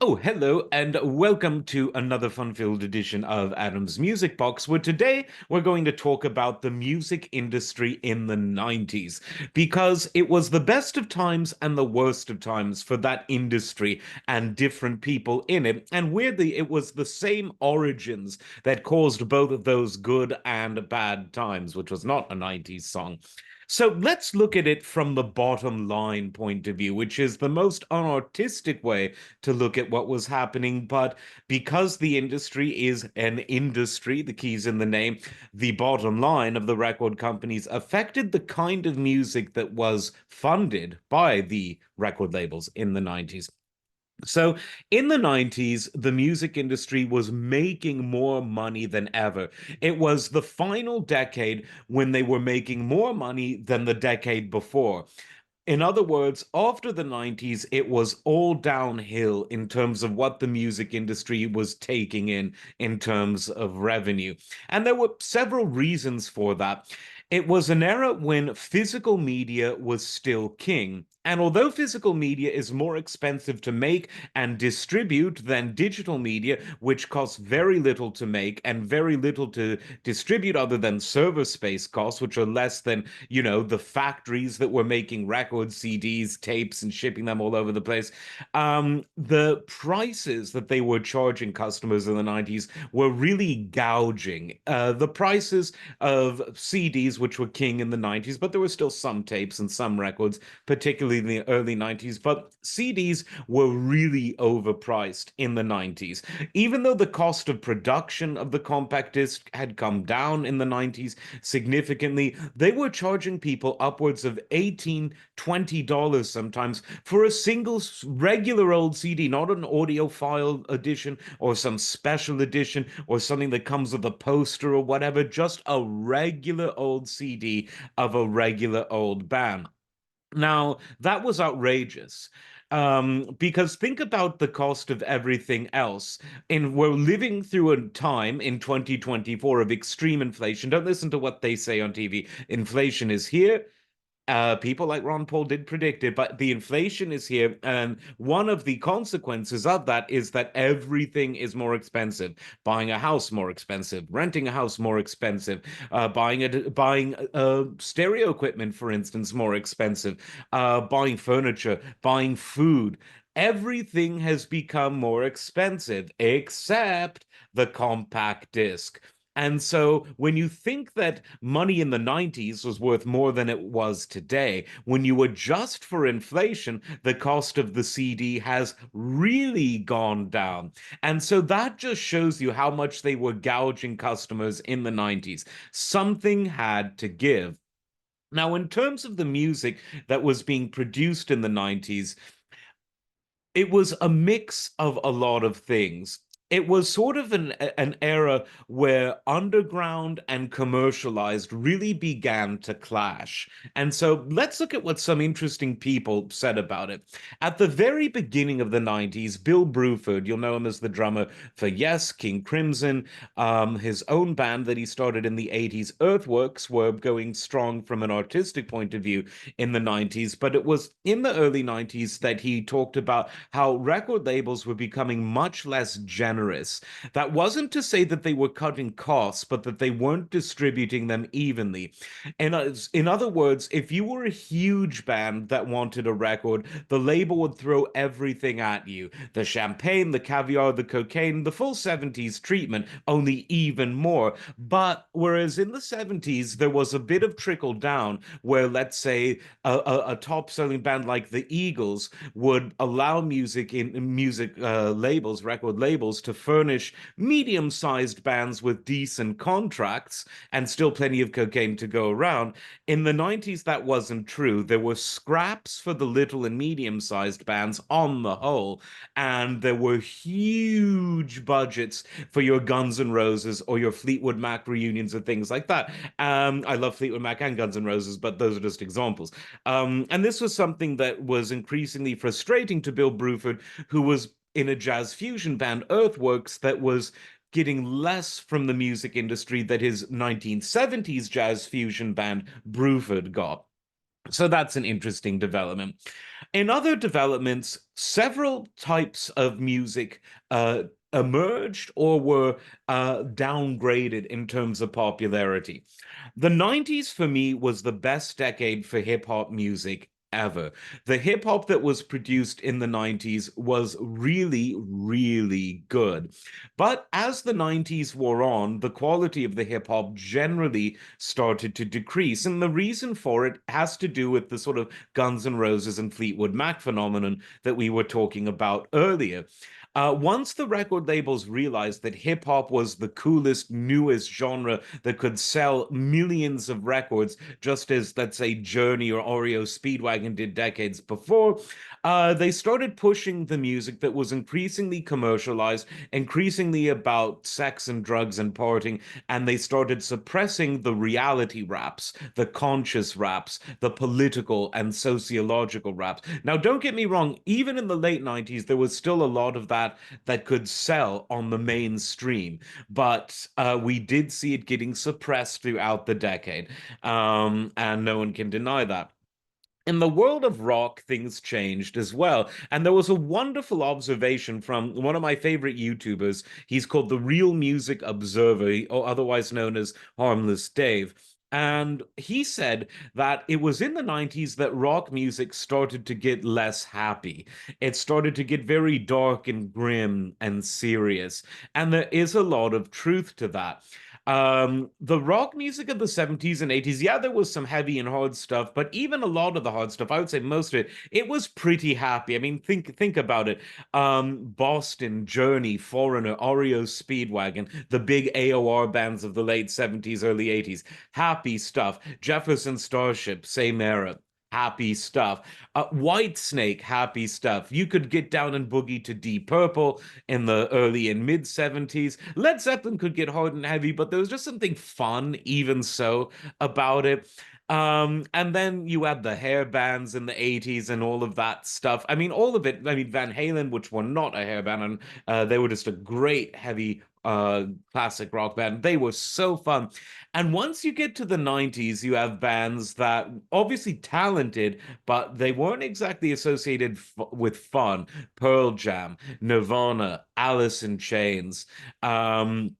Oh, hello, and welcome to another fun-filled edition of Adam's Music Box, where today we're going to talk about the music industry in the 90s, because it was the best of times and the worst of times for that industry and different people in it. And weirdly, it was the same origins that caused both of those good and bad times, which was not a 90s song. So let's look at it from the bottom line point of view, which is the most unartistic way to look at what was happening. But because the industry is an industry, the key's in the name, the bottom line of the record companies affected the kind of music that was funded by the record labels in the 90s. So in the 90s, the music industry was making more money than ever. It was the final decade when they were making more money than the decade before. In other words, after the 90s, it was all downhill in terms of what the music industry was taking in terms of revenue. And there were several reasons for that. It was an era when physical media was still king. And although physical media is more expensive to make and distribute than digital media, which costs very little to make and very little to distribute other than server space costs, which are less than, the factories that were making records, CDs, tapes, and shipping them all over the place. The prices that they were charging customers in the 90s were really gouging. The prices of CDs, which were king in the 90s, but there were still some tapes and some records, particularly in the early 90s. But CDs were really overpriced in the 90s. Even though the cost of production of the compact disc had come down in the 90s significantly, they were charging people upwards of $18, $20 sometimes for a single regular old CD, not an audiophile edition or some special edition or something that comes with a poster or whatever, just a regular old CD of a regular old band. Now, that was outrageous. Because think about the cost of everything else. And we're living through a time in 2024 of extreme inflation. Don't listen to what they say on TV. Inflation is here. People like Ron Paul did predict it, but the inflation is here, and one of the consequences of that is that everything is more expensive. Buying a house more expensive, renting a house more expensive, buying stereo equipment, for instance, more expensive, buying furniture, buying food. Everything has become more expensive, except the compact disc. And so when you think that money in the 90s was worth more than it was today, when you adjust for inflation, the cost of the CD has really gone down. And so that just shows you how much they were gouging customers in the 90s. Something had to give. Now, in terms of the music that was being produced in the 90s, it was a mix of a lot of things. It was sort of an era where underground and commercialized really began to clash. And so let's look at what some interesting people said about it. At the very beginning of the 90s, Bill Bruford, you'll know him as the drummer for Yes, King Crimson, his own band that he started in the 80s, Earthworks, were going strong from an artistic point of view in the 90s. But it was in the early 90s that he talked about how record labels were becoming much less generous. That wasn't to say that they were cutting costs, but that they weren't distributing them evenly. In other words, if you were a huge band that wanted a record, the label would throw everything at you: the champagne, the caviar, the cocaine, the full 70s treatment, only even more. But whereas in the 70s, there was a bit of trickle down where, let's say, a top selling band like the Eagles would allow music labels, record labels, to furnish medium-sized bands with decent contracts and still plenty of cocaine to go around. In the 90s, that wasn't true. There were scraps for the little and medium-sized bands on the whole, and there were huge budgets for your Guns N' Roses or your Fleetwood Mac reunions and things like that. I love Fleetwood Mac and Guns N' Roses, but those are just examples. And this was something that was increasingly frustrating to Bill Bruford, who was in a jazz fusion band, Earthworks, that was getting less from the music industry that his 1970s jazz fusion band, Bruford, got. So that's an interesting development. In other developments, several types of music uh, emerged or were downgraded in terms of popularity. The 90s for me was the best decade for hip hop music ever. The hip hop that was produced in the 90s was really, really good. But as the 90s wore on, the quality of the hip hop generally started to decrease. And the reason for it has to do with the sort of Guns N' Roses and Fleetwood Mac phenomenon that we were talking about earlier. Once the record labels realized that hip hop was the coolest, newest genre that could sell millions of records, just as, let's say, Journey or Oreo Speedwagon did decades before, they started pushing the music that was increasingly commercialized, increasingly about sex and drugs and partying, and they started suppressing the reality raps, the conscious raps, the political and sociological raps. Now, don't get me wrong, even in the late 90s, there was still a lot of that could sell on the mainstream, but we did see it getting suppressed throughout the decade, and no one can deny that. In the world of rock, things changed as well. And there was a wonderful observation from one of my favorite YouTubers. He's called the Real Music Observer, or otherwise known as Harmless Dave. And he said that it was in the 90s that rock music started to get less happy. It started to get very dark and grim and serious. And there is a lot of truth to that. The rock music of the 70s and 80s, yeah, there was some heavy and hard stuff, but even a lot of the hard stuff, I would say most of it, it was pretty happy. I mean, think about it. Boston, Journey, Foreigner, Oreo Speedwagon, the big AOR bands of the late 70s, early 80s, happy stuff. Jefferson Starship, same era. Happy stuff. Whitesnake, happy stuff. You could get down and boogie to Deep Purple in the early and mid 70s. Led Zeppelin could get hard and heavy, but there was just something fun, even so, about it. And then you had the hair bands in the 80s and all of that stuff. I mean, all of it. I mean, Van Halen, which were not a hair band, and they were just a great heavy classic rock band. They were so fun. And once you get to the 90s, you have bands that obviously talented, but they weren't exactly associated with fun. Pearl Jam, Nirvana, Alice in Chains, Soundgarden.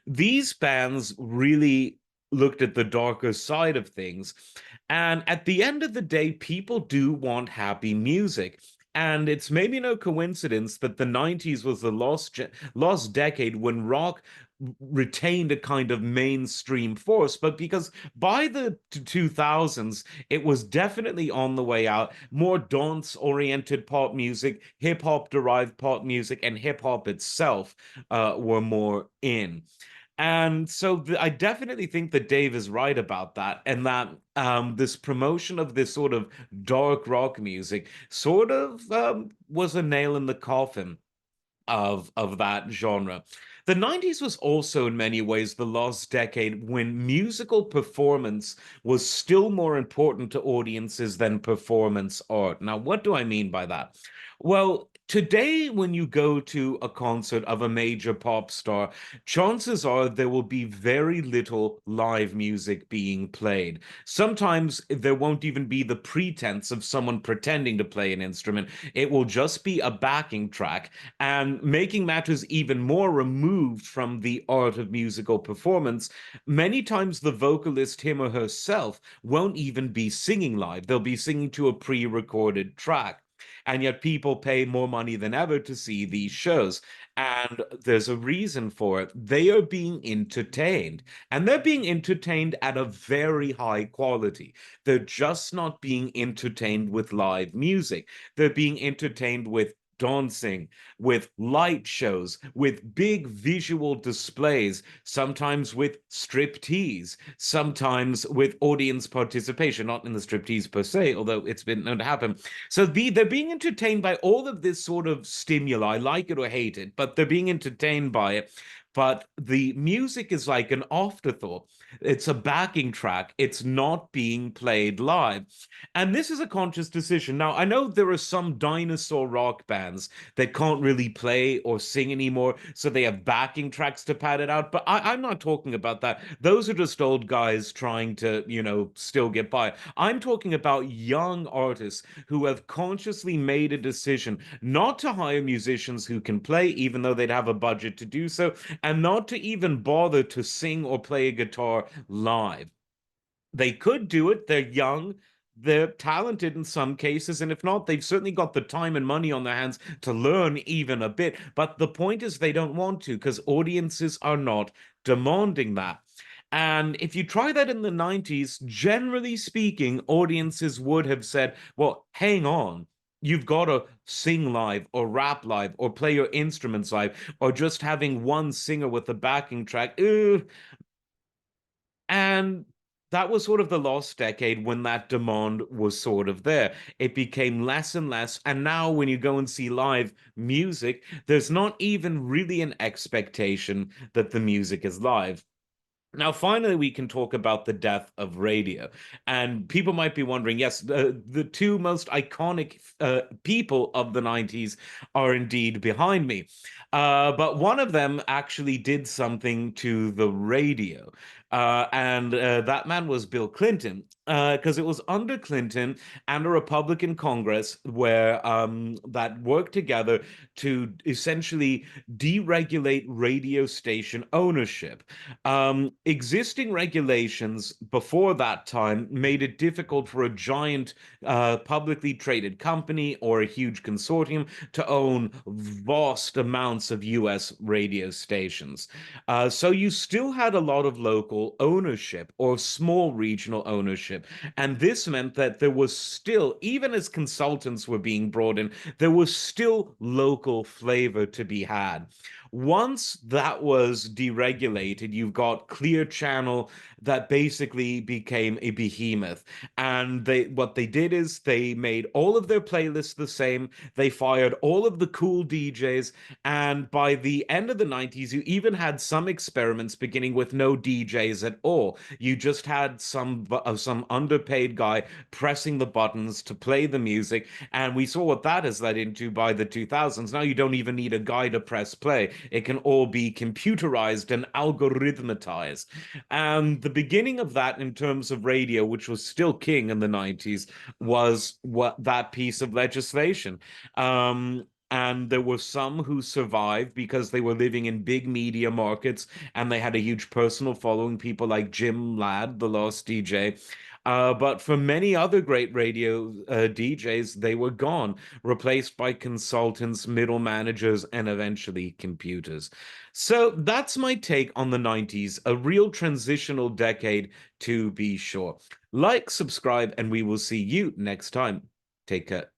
These bands really looked at the darker side of things. And at the end of the day, people do want happy music. And it's maybe no coincidence that the 90s was the lost decade when rock retained a kind of mainstream force. But because by the 2000s, it was definitely on the way out. More dance oriented pop music, hip hop derived pop music, and hip hop itself were more in. And so I definitely think that Dave is right about that, and that this promotion of this sort of dark rock music sort of was a nail in the coffin of that genre. The 90s was also in many ways the lost decade when musical performance was still more important to audiences than performance art. Now, what do I mean by that? Well, today, when you go to a concert of a major pop star, chances are there will be very little live music being played. Sometimes there won't even be the pretense of someone pretending to play an instrument. It will just be a backing track. And making matters even more removed from the art of musical performance, many times the vocalist, him or herself, won't even be singing live. They'll be singing to a pre recorded track. And yet people pay more money than ever to see these shows. And there's a reason for it. They are being entertained, and they're being entertained at a very high quality. They're just not being entertained with live music. They're being entertained with dancing, with light shows, with big visual displays, sometimes with striptease, sometimes with audience participation, not in the striptease per se, although it's been known to happen. So they're being entertained by all of this sort of stimuli, like it or hate it, but they're being entertained by it. but the music is like an afterthought. It's a backing track. It's not being played live. And this is a conscious decision. Now, I know there are some dinosaur rock bands that can't really play or sing anymore, so they have backing tracks to pad it out. But I'm not talking about that. Those are just old guys trying to, still get by. I'm talking about young artists who have consciously made a decision not to hire musicians who can play, even though they'd have a budget to do so, and not to even bother to sing or play a guitar live. They could do it. They're young. They're talented in some cases. And if not, they've certainly got the time and money on their hands to learn even a bit. But the point is, they don't want to because audiences are not demanding that. And if you try that in the 90s, generally speaking, audiences would have said, well, hang on. You've got to sing live or rap live or play your instruments live or just having one singer with a backing track. Ugh, and that was sort of the last decade when that demand was sort of there. It became less and less. And now, when you go and see live music, there's not even really an expectation that the music is live. Now, finally, we can talk about the death of radio. And people might be wondering, yes, the two most iconic people of the 90s are indeed behind me. But one of them actually did something to the radio. And that man was Bill Clinton, because it was under Clinton and a Republican Congress where that worked together to essentially deregulate radio station ownership. Existing regulations before that time made it difficult for a giant publicly traded company or a huge consortium to own vast amounts of US radio stations. So you still had a lot of local ownership or small regional ownership. And this meant that there was still, even as consultants were being brought in, there was still local flavor to be had. Once that was deregulated, you've got Clear Channel that basically became a behemoth. And what they did is they made all of their playlists the same. They fired all of the cool DJs. And by the end of the 90s, you even had some experiments beginning with no DJs at all. You just had some underpaid guy pressing the buttons to play the music. And we saw what that has led into by the 2000s. Now you don't even need a guy to press play. It can all be computerized and algorithmatized. And the beginning of that in terms of radio, which was still king in the 90s, was what that piece of legislation. And there were some who survived because they were living in big media markets and they had a huge personal following, people like Jim Ladd, the Lost DJ. But for many other great radio DJs, they were gone, replaced by consultants, middle managers, and eventually computers. So that's my take on the 90s, a real transitional decade to be sure. Like, subscribe, and we will see you next time. Take care.